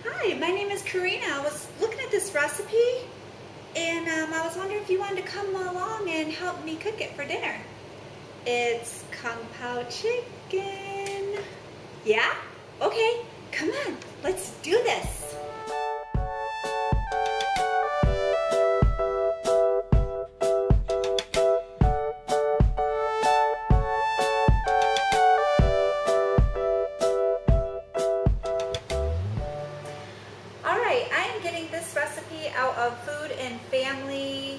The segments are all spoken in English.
Hi, my name is Karina. I was looking at this recipe and I was wondering if you wanted to come along and help me cook it for dinner. It's Kung Pao chicken. Yeah? Okay, come on, let's do this. Out of Food and Family,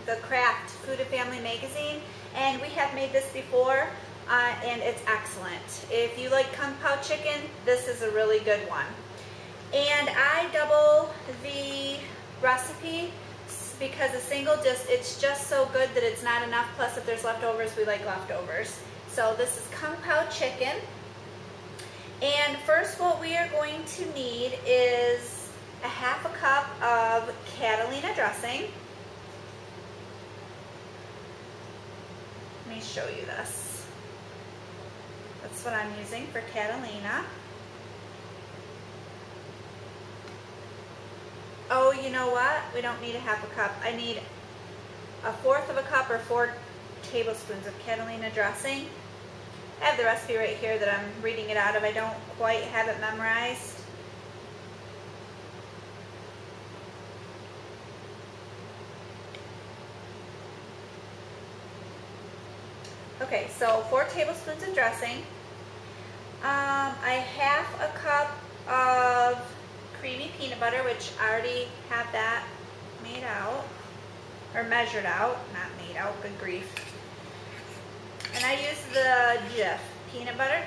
the Craft Food and Family magazine, and we have made this before and it's excellent. If you like Kung Pao chicken, this is a really good one. And I double the recipe because a single it's just so good that it's not enough. Plus if there's leftovers, we like leftovers. So this is Kung Pao chicken. And first what we are going to need is a half a cup of Catalina dressing. Let me show you this. That's what I'm using for Catalina. Oh, you know what? We don't need a half a cup. I need a fourth of a cup or 4 tablespoons of Catalina dressing. I have the recipe right here that I'm reading it out of. I don't quite have it memorized. Okay, so 4 tablespoons of dressing. I half a cup of creamy peanut butter, which I already have that made out, or measured out, not made out, good grief. And I use the Jif peanut butter.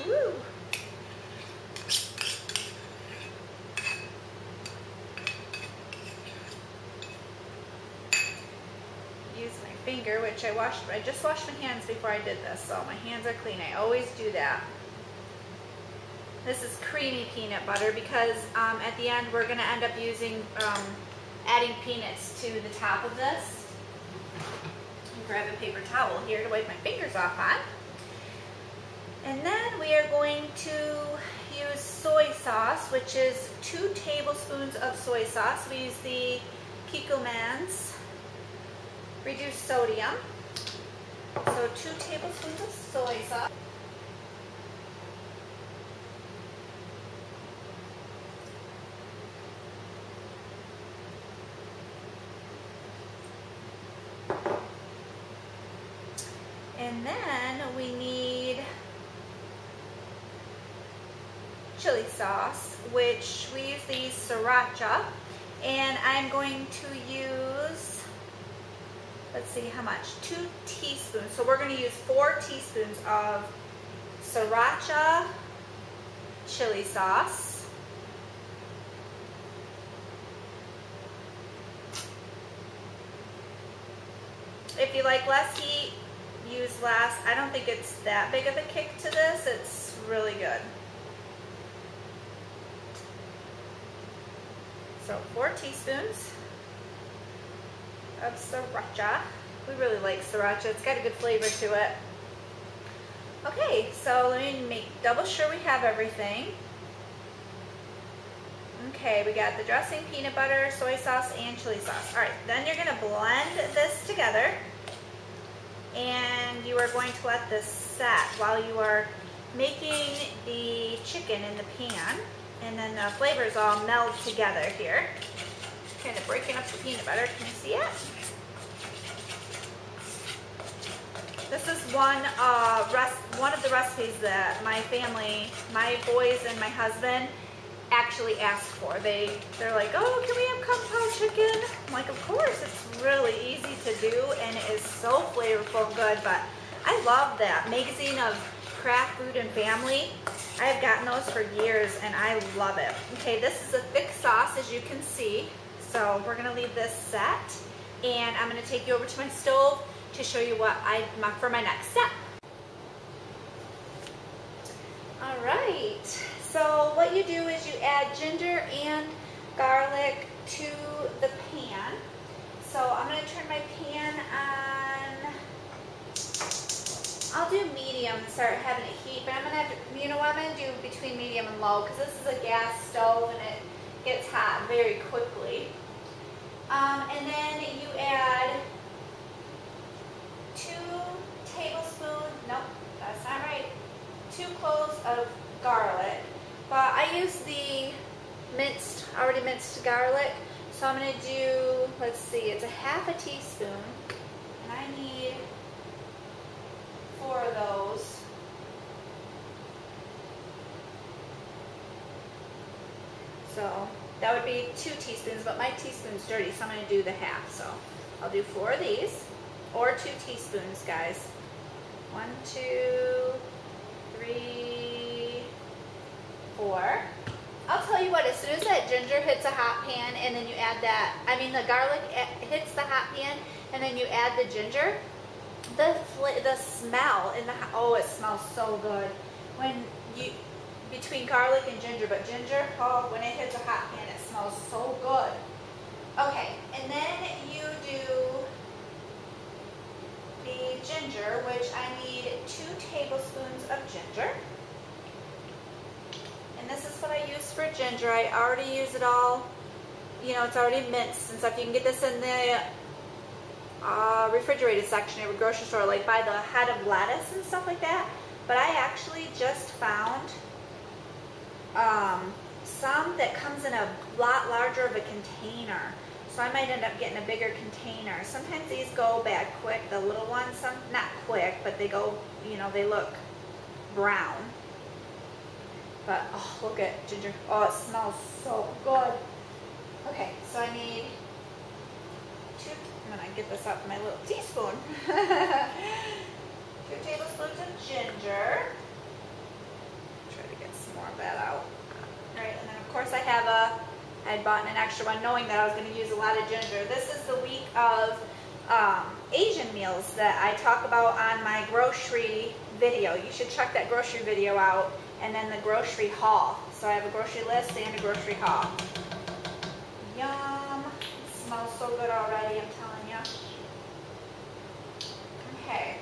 Woo! Use my finger, which I just washed my hands before I did this, so my hands are clean. I always do that. This is creamy peanut butter because at the end we're going to end up using adding peanuts to the top of this. I'll grab a paper towel here to wipe my fingers off on. And then we are going to use soy sauce, which is 2 tablespoons of soy sauce. We use the Kikkoman's reduced sodium. So 2 tablespoons of soy sauce. And then we need chili sauce, which we use the sriracha, and I'm going to use, let's see how much, 2 teaspoons. So we're going to use 4 teaspoons of sriracha chili sauce. If you like less heat, use less. I don't think it's that big of a kick to this. It's really good. So 4 teaspoons of sriracha. We really like sriracha. It's got a good flavor to it. Okay, so let me make double sure we have everything. Okay, we got the dressing, peanut butter, soy sauce, and chili sauce. All right, then you're going to blend this together, and you are going to let this set while you are making the chicken in the pan, and then the flavors all meld together here. Kind of breaking up the peanut butter. Can you see it? This is one of the recipes that my family, my boys and my husband actually asked for. They're like, oh, can we have Kung Pao chicken? I'm like, of course. It's really easy to do and it is so flavorful and good. But I love that magazine of Craft Food and Family. I have gotten those for years and I love it. Okay, this is a thick sauce, as you can see. So we're going to leave this set, and I'm going to take you over to my stove to show you what for my next step. All right, so what you do is you add ginger and garlic to the pan. So I'm going to turn my pan on, I'll do medium and start having it heat, but I'm gonna have to, you know what I'm gonna do between medium and low, because this is a gas stove and it gets hot very quickly. And then you add 2 tablespoons, nope, that's not right, 2 cloves of garlic, but I use the already minced garlic, so I'm going to do, let's see, it's a half a teaspoon, and I need 4 of those. So that would be 2 teaspoons, but my teaspoon's dirty, so I'm going to do the half. So I'll do 4 of these, or 2 teaspoons, guys. 1, 2, 3, 4. I'll tell you what, as soon as that ginger hits a hot pan and then you add that, I mean the garlic hits the hot pan and then you add the ginger, the smell in the, oh, it smells so good. When you, between garlic and ginger, but ginger, oh, when it hits a hot pan, it smells so good. Okay, and then you do the ginger, which I need 2 tablespoons of ginger. And this is what I use for ginger. I already use it all, you know, it's already minced and stuff. You can get this in the refrigerated section of a grocery store, like by the head of lettuce and stuff like that. But I actually just found some that comes in a lot larger of a container. So I might end up getting a bigger container. Sometimes these go bad quick, the little ones, some not quick, but they go, you know, they look brown. But, oh, look at ginger. Oh, it smells so good. Okay, so I need 2, I'm going to get this out in my little teaspoon. 2 tablespoons of ginger. Try to get some more of that out. All right, and then of course I had bought an extra one knowing that I was going to use a lot of ginger. This is the week of Asian meals that I talk about on my grocery video. You should check that grocery video out. And then the grocery haul. So I have a grocery list and a grocery haul. Yum. It smells so good already, I'm telling you. Okay.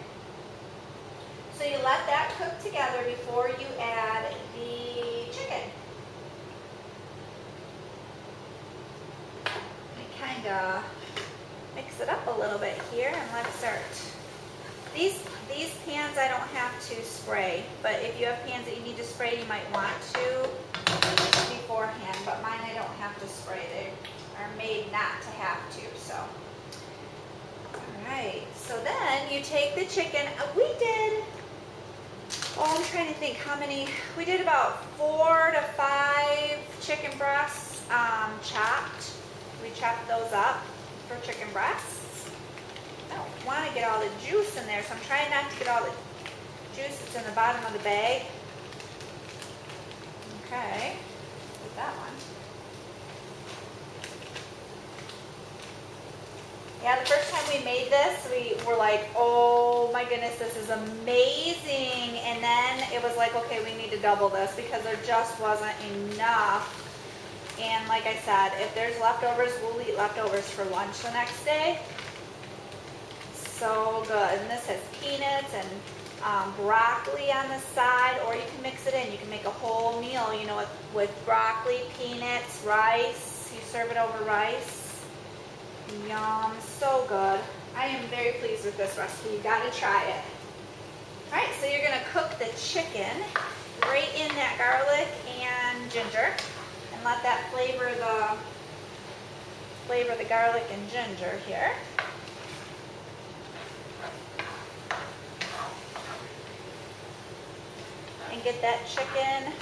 So you let that cook together before you add the chicken. I kind of mix it up a little bit here and let's start. These pans I don't have to spray, but if you have pans that you need to spray, you might want to beforehand, but mine I don't have to spray. They are made not to have to, so. Alright, so then you take the chicken. We did, oh, I'm trying to think how many. We did about 4 to 5 chicken breasts chopped. We chopped those up for chicken breasts. I don't want to get all the juice in there, so I'm trying not to get all the juice that's in the bottom of the bag. Okay, with that one. Yeah, the first time we made this, we were like, oh my goodness, this is amazing. And then it was like, okay, we need to double this because there just wasn't enough. And like I said, if there's leftovers, we'll eat leftovers for lunch the next day. So good. And this has peanuts and broccoli on the side, or you can mix it in. You can make a whole meal, you know, with broccoli, peanuts, rice. You serve it over rice. Yum, so good. I am very pleased with this recipe. You gotta try it. All right, so you're gonna cook the chicken right in that garlic and ginger, and let that flavor the garlic and ginger here. And get that chicken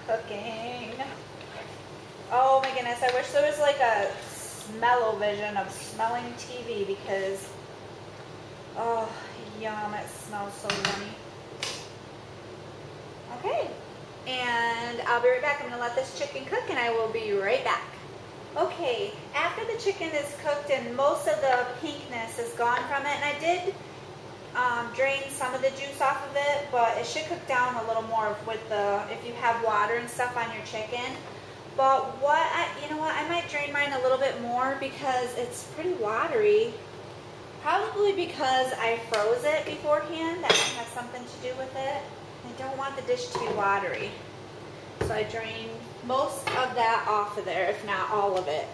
cooking. Oh my goodness, I wish there was like a smell-o-vision of smelling TV because, oh, yum, it smells so yummy. Okay, and I'll be right back. I'm gonna let this chicken cook and I will be right back. Okay, after the chicken is cooked and most of the pinkness is gone from it, and I did drain some of the juice off of it, but it should cook down a little more with if you have water and stuff on your chicken. But you know what, I might drain mine a little bit more because it's pretty watery. Probably because I froze it beforehand. That might have something to do with it. I don't want the dish to be watery. So I drained most of that off of there, if not all of it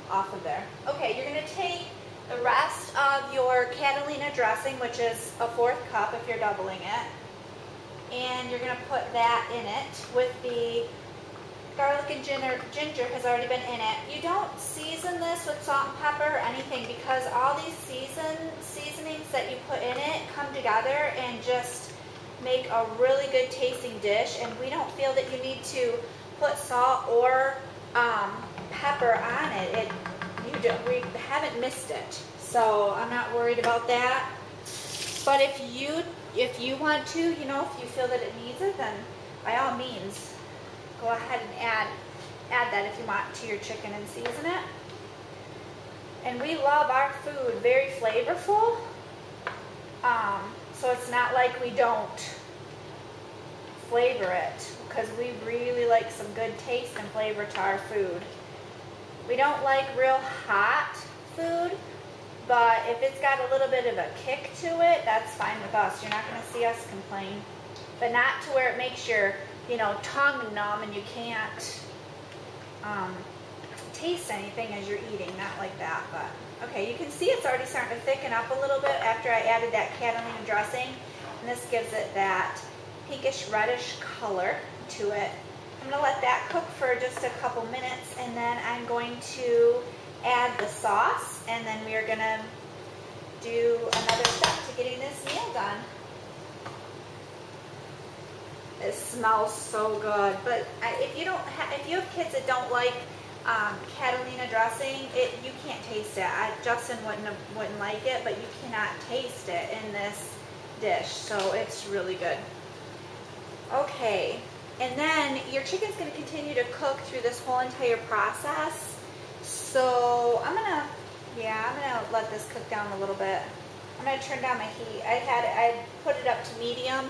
off of there. Okay, you're going to take the rest of your Catalina dressing, which is a 4th cup if you're doubling it, and you're going to put that in it with the garlic and ginger has already been in it. You don't season this with salt and pepper or anything because all these seasonings that you put in it come together and just make a really good tasting dish, and we don't feel that you need to put salt or pepper on it. We haven't missed it, so I'm not worried about that. But if you want to, you know, if you feel that it needs it, then by all means go ahead and add that if you want to your chicken and season it. And we love our food very flavorful, so it's not like we don't flavor it, because we really like some good taste and flavor to our food. We don't like real hot food, but if it's got a little bit of a kick to it, that's fine with us. You're not going to see us complain, but not to where it makes your, you know, tongue numb and you can't taste anything as you're eating. Not like that, but okay, you can see it's already starting to thicken up a little bit after I added that Catalina dressing, and this gives it that pinkish reddish color to it. I'm going to let that cook for just a couple minutes, and then I'm going to add the sauce, and then we are going to do another step to getting this meal done. It smells so good, but if you have kids that don't like Catalina dressing, you can't taste it. Justin wouldn't like it, but you cannot taste it in this dish, so it's really good. Okay, and then your chicken's going to continue to cook through this whole entire process. So I'm gonna let this cook down a little bit. I'm gonna turn down my heat. I put it up to medium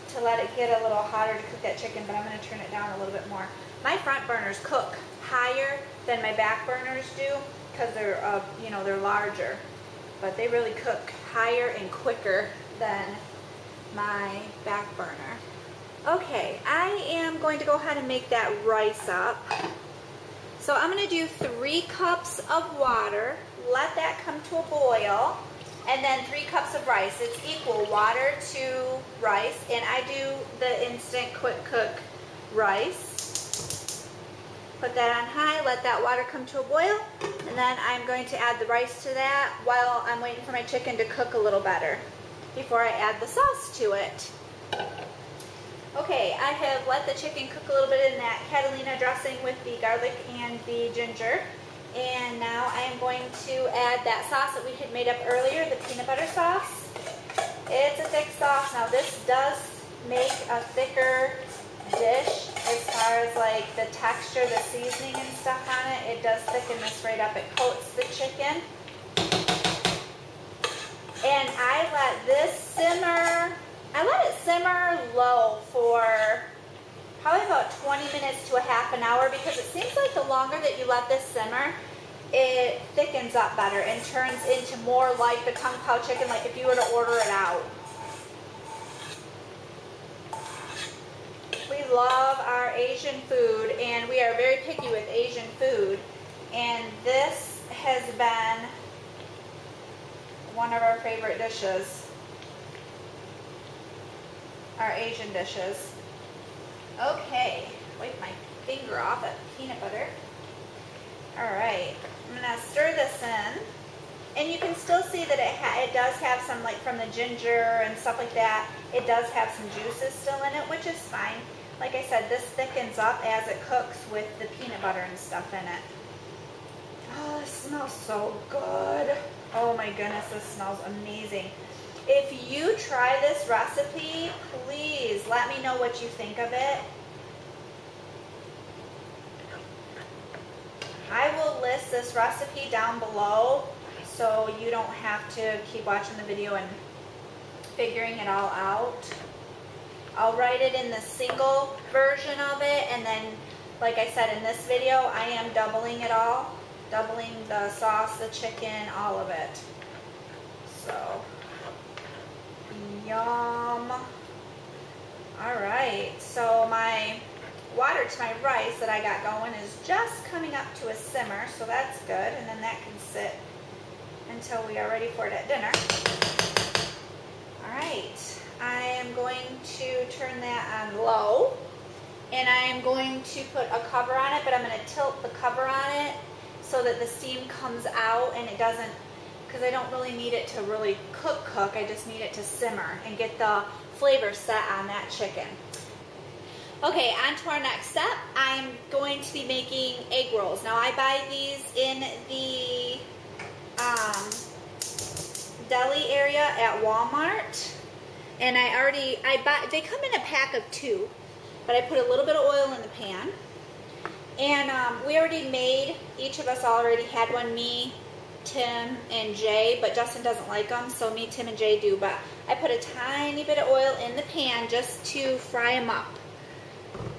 to let it get a little hotter to cook that chicken, but I'm gonna turn it down a little bit more. My front burners cook higher than my back burners do because they're they're larger, but they really cook higher and quicker than my back burner. Okay, I am going to go ahead and make that rice up. So I'm going to do 3 cups of water, let that come to a boil, and then 3 cups of rice. It's equal water to rice, and I do the instant quick cook rice. Put that on high, let that water come to a boil, and then I'm going to add the rice to that while I'm waiting for my chicken to cook a little better before I add the sauce to it. Okay, I have let the chicken cook a little bit in that Catalina dressing with the garlic and the ginger. And now I am going to add that sauce that we had made up earlier, the peanut butter sauce. It's a thick sauce. Now this does make a thicker dish as far as like the texture, the seasoning and stuff on it. It does thicken this right up. It coats the chicken. And I let this simmer. I let it simmer low for probably about 20 minutes to a half an hour, because it seems like the longer that you let this simmer, it thickens up better and turns into more like the Kung Pao chicken, like if you were to order it out. We love our Asian food, and we are very picky with Asian food, and this has been one of our favorite dishes. Our Asian dishes. Okay, wipe my finger off that peanut butter. Alright, I'm going to stir this in, and you can still see that it does have some, like from the ginger and stuff like that, it does have some juices still in it, which is fine. Like I said, this thickens up as it cooks with the peanut butter and stuff in it. Oh, this smells so good. Oh my goodness, this smells amazing. If you try this recipe, please let me know what you think of it. I will list this recipe down below so you don't have to keep watching the video and figuring it all out. I'll write it in the single version of it, and then, like I said in this video, I am doubling it all. Doubling the sauce, the chicken, all of it. So, yum. All right, so my water to my rice that I got going is just coming up to a simmer, so that's good. And then that can sit until we are ready for it at dinner. All right, I am going to turn that on low, and I am going to put a cover on it, but I'm going to tilt the cover on it so that the steam comes out and it doesn't, because I don't really need it to really cook. I just need it to simmer and get the flavor set on that chicken. Okay, on to our next step. I'm going to be making egg rolls. Now I buy these in the deli area at Walmart, and they come in a pack of 2, but I put a little bit of oil in the pan, and we already made, each of us already had one, me, Tim, and Jay, but Justin doesn't like them, so me, Tim, and Jay do, but I put a tiny bit of oil in the pan just to fry them up,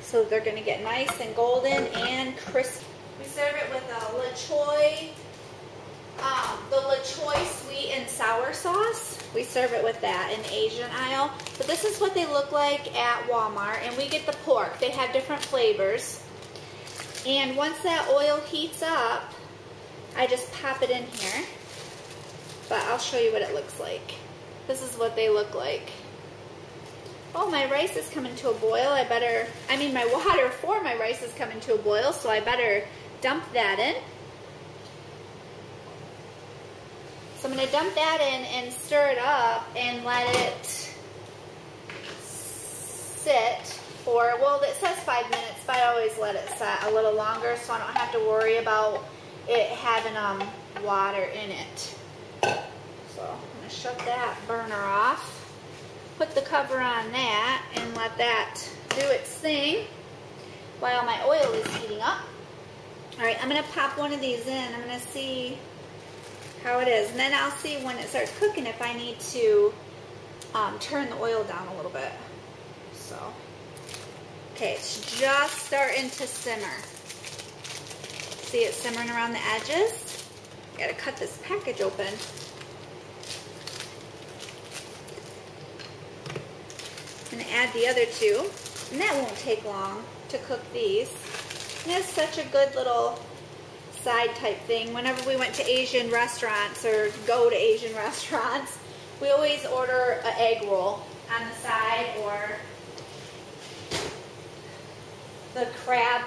so they're going to get nice and golden and crisp. We serve it with a the LaChoy sweet and sour sauce. We serve it with that in the Asian aisle, but this is what they look like at Walmart, and we get the pork. They have different flavors, and once that oil heats up, I just pop it in here, but I'll show you what it looks like. This is what they look like. Oh, my rice is coming to a boil. My water for my rice is coming to a boil, so I better dump that in. So I'm going to dump that in and stir it up and let it sit for, well, it says 5 minutes, but I always let it set a little longer so I don't have to worry about it having water in it. So I'm going to shut that burner off, put the cover on that, and let that do its thing while my oil is heating up. Alright, I'm going to pop one of these in. I'm going to see how it is, and then I'll see when it starts cooking if I need to turn the oil down a little bit. So, okay, it's just starting to simmer. See it simmering around the edges? Gotta cut this package open. I'm gonna add the other 2, and that won't take long to cook these. And it's such a good little side type thing. Whenever we went to Asian restaurants or go to Asian restaurants, we always order an egg roll on the side, or the crab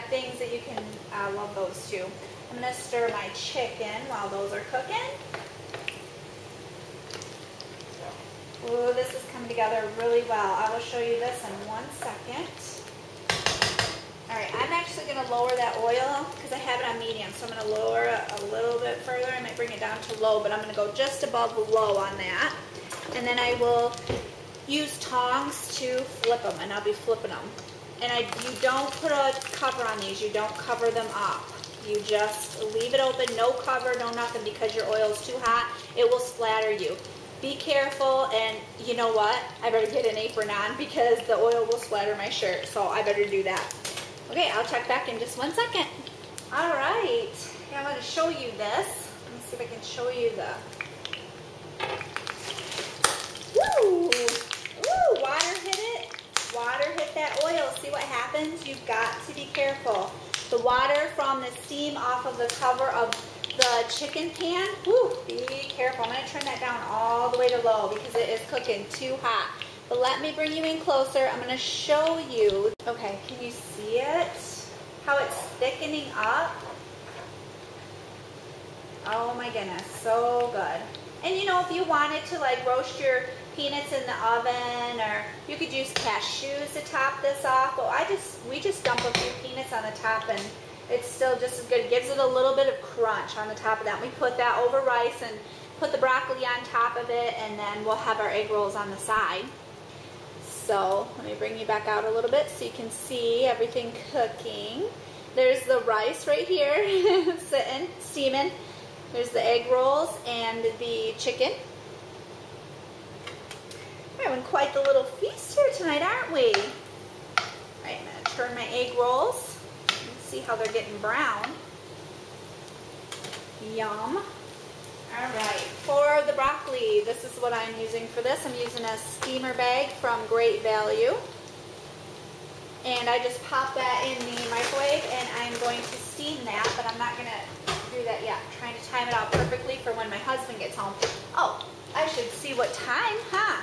things that you can, I love those too. I'm going to stir my chicken while those are cooking. Ooh, this is coming together really well. I will show you this in 1 second. Alright, I'm actually going to lower that oil because I have it on medium, so I'm going to lower it a little bit further. I might bring it down to low, but I'm going to go just above low on that. And then I will use tongs to flip them, and I'll be flipping them. And you don't put a cover on these. You don't cover them up. You just leave it open, no cover, no nothing, because your oil is too hot. It will splatter you. Be careful, and you know what? I better get an apron on because the oil will splatter my shirt, so I better do that. Okay, I'll check back in just 1 second. All right, I'm going to show you this. Let me see if I can show you the... Woo! Woo! Water hit it. Water hit that oil. See what happens? You've got to be careful. The water from the steam off of the cover of the chicken pan, woo, be careful. I'm going to turn that down all the way to low because it is cooking too hot. But let me bring you in closer. I'm going to show you. Okay, can you see it? How it's thickening up? Oh my goodness, so good. And you know, if you wanted to like roast your peanuts in the oven, or you could use cashews to top this off, but we just dump a few peanuts on the top and it's still just as good. It gives it a little bit of crunch on the top of that. We put that over rice and put the broccoli on top of it, and then we'll have our egg rolls on the side. So let me bring you back out a little bit so you can see everything cooking. There's the rice right here sitting, steaming. There's the egg rolls and the chicken. We're having quite the little feast here tonight, aren't we? All right, I'm going to turn my egg rolls. See how they're getting brown. Yum. All All right, for the broccoli, this is what I'm using for this. I'm using a steamer bag from Great Value. And I just pop that in the microwave and I'm going to steam that, but I'm not going to do that yet. I'm trying to time it out perfectly for when my husband gets home. Oh, I should see what time, huh?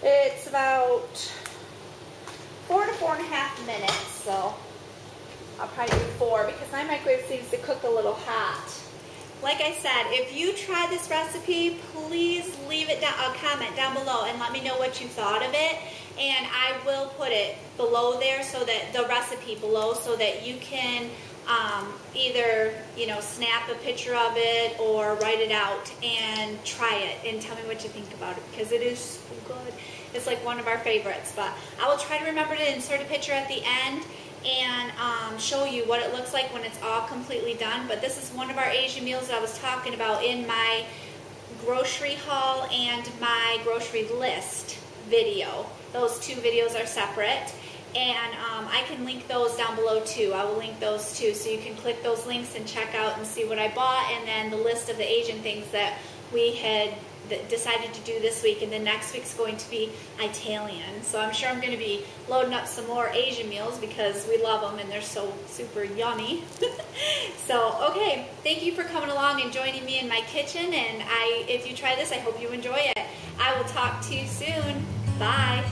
It's about 4 to 4.5 minutes, so I'll probably do 4 because my microwave seems to cook a little hot. Like I said, if you try this recipe, please leave it down, a comment down below and let me know what you thought of it. And I will put it below there, so that the recipe below, so that you can either, you know, snap a picture of it or write it out and try it and tell me what you think about it, because it is so good. It's like one of our favorites. But I will try to remember to insert a picture at the end and show you what it looks like when it's all completely done. But this is one of our Asian meals that I was talking about in my grocery haul and my grocery list video. Those 2 videos are separate, and I can link those down below too. I will link those too, so you can click those links and check out and see what I bought, and then the list of the Asian things that we had decided to do this week, and then next week's going to be Italian. So I'm sure I'm going to be loading up some more Asian meals because we love them and they're so super yummy. So, okay, thank you for coming along and joining me in my kitchen, and if you try this, I hope you enjoy it. I will talk to you soon. Bye.